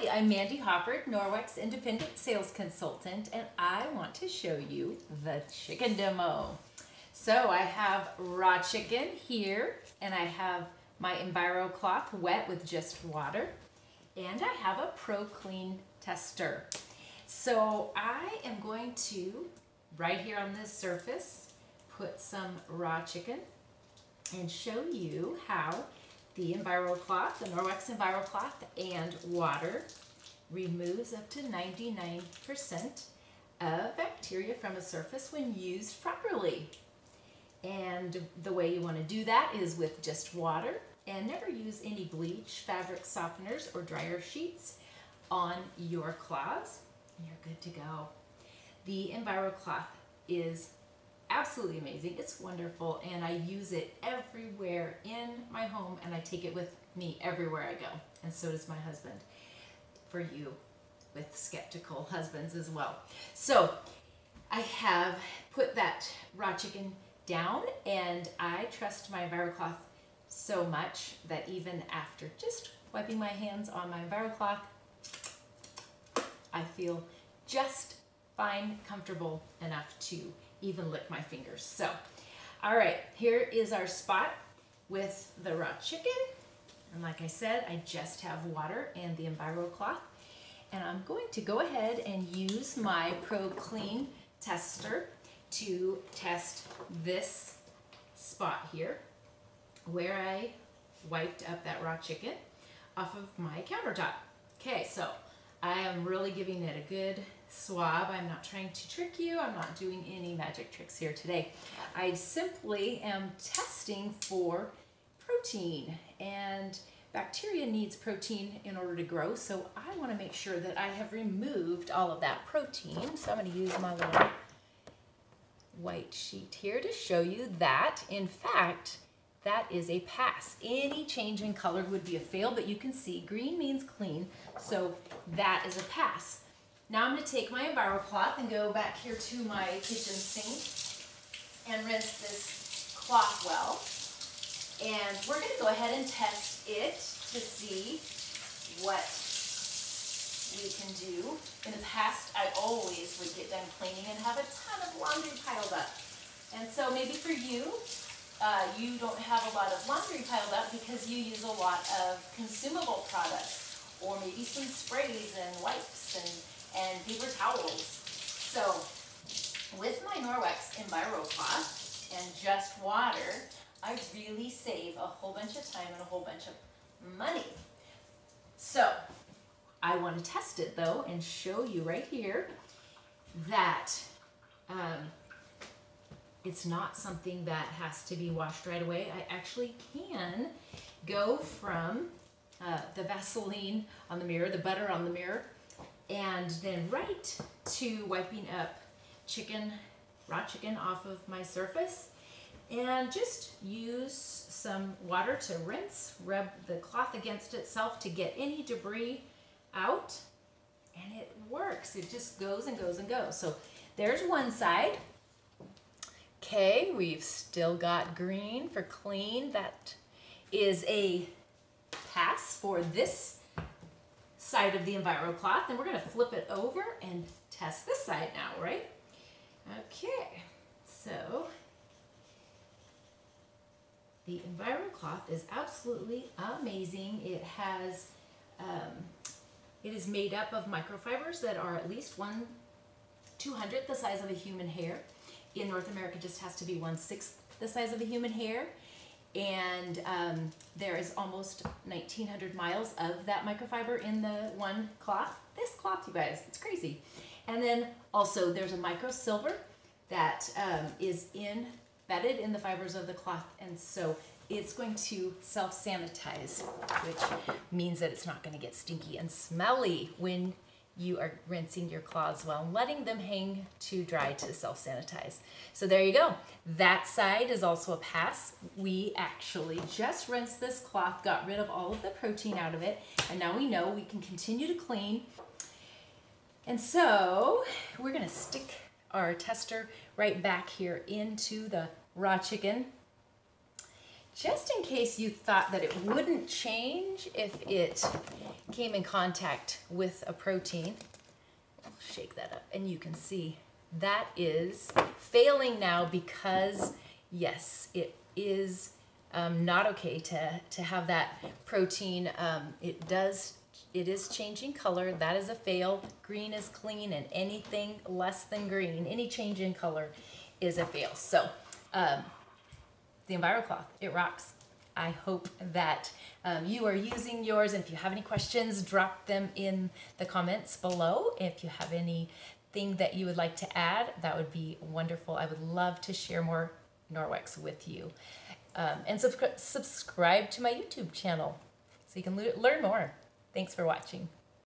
Hi, I'm Mandy Hoppert, Norwex Independent Sales Consultant, and I want to show you the chicken demo. So I have raw chicken here, and I have my EnviroCloth wet with just water, and I have a Pro Clean tester. So I am going to, right here on this surface, put some raw chicken and show you how the EnviroCloth, the Norwex EnviroCloth and water removes up to 99% of bacteria from a surface when used properly. And the way you want to do that is with just water, and never use any bleach, fabric softeners, or dryer sheets on your cloths. You're good to go. The EnviroCloth is absolutely amazing. It's wonderful, and I use it everywhere in my home, and I take it with me everywhere I go, and so does my husband, for you with skeptical husbands as well. So I have put that raw chicken down, and I trust my EnviroCloth so much that even after just wiping my hands on my EnviroCloth, I feel just fine, comfortable enough to even lick my fingers. So, all right, here is our spot with the raw chicken. And like I said, I just have water and the EnviroCloth. And I'm going to go ahead and use my Pro Clean tester to test this spot here where I wiped up that raw chicken off of my countertop. Okay, so I am really giving it a good swab. I'm not trying to trick you. I'm not doing any magic tricks here today. I simply am testing for protein, and bacteria needs protein in order to grow, so I want to make sure that I have removed all of that protein. So I'm going to use my little white sheet here to show you that, in fact, that is a pass. Any change in color would be a fail, but you can see green means clean, so that is a pass. Now I'm going to take my EnviroCloth and go back here to my kitchen sink and rinse this cloth well. And we're going to go ahead and test it to see what we can do. In the past, I always would get done cleaning and have a ton of laundry piled up. And so maybe for you, you don't have a lot of laundry piled up because you use a lot of consumable products, or maybe some sprays and wipes and paper towels. So with my Norwex EnviroCloth and just water, I really save a whole bunch of time and a whole bunch of money. So I want to test it though and show you right here that it's not something that has to be washed right away. I actually can go from the Vaseline on the mirror, the butter on the mirror, and then right to wiping up raw chicken off of my surface, and just use some water to rinse, rub the cloth against itself to get any debris out, and it works. It just goes and goes and goes. So there's one side. Okay, we've still got green for clean. That is a pass for this side of the EnviroCloth, and we're going to flip it over and test this side now, right? Okay, so the EnviroCloth is absolutely amazing. It has, it is made up of microfibers that are at least 1/200th the size of a human hair. In North America, it just has to be 1/6 the size of a human hair. And there is almost 1,900 miles of that microfiber in the one cloth. This cloth, you guys, it's crazy. And then also there's a micro silver that is embedded in the fibers of the cloth, and so it's going to self-sanitize, which means that it's not going to get stinky and smelly when you are rinsing your cloths well and letting them hang to dry to self-sanitize. So there you go. That side is also a pass. We actually just rinsed this cloth, got rid of all of the protein out of it, and now we know we can continue to clean. And so we're gonna stick our tester right back here into the raw chicken. just in case you thought that it wouldn't change if it came in contact with a protein, I'll shake that up and you can see that is failing now because, yes, it is not okay to have that protein. It is changing color. That is a fail. Green is clean, and anything less than green, any change in color is a fail. So the EnviroCloth, it rocks. I hope that you are using yours, and if you have any questions, drop them in the comments below. If you have anything that you would like to add, that would be wonderful. I would love to share more Norwex with you. And subscribe to my YouTube channel so you can learn more. Thanks for watching.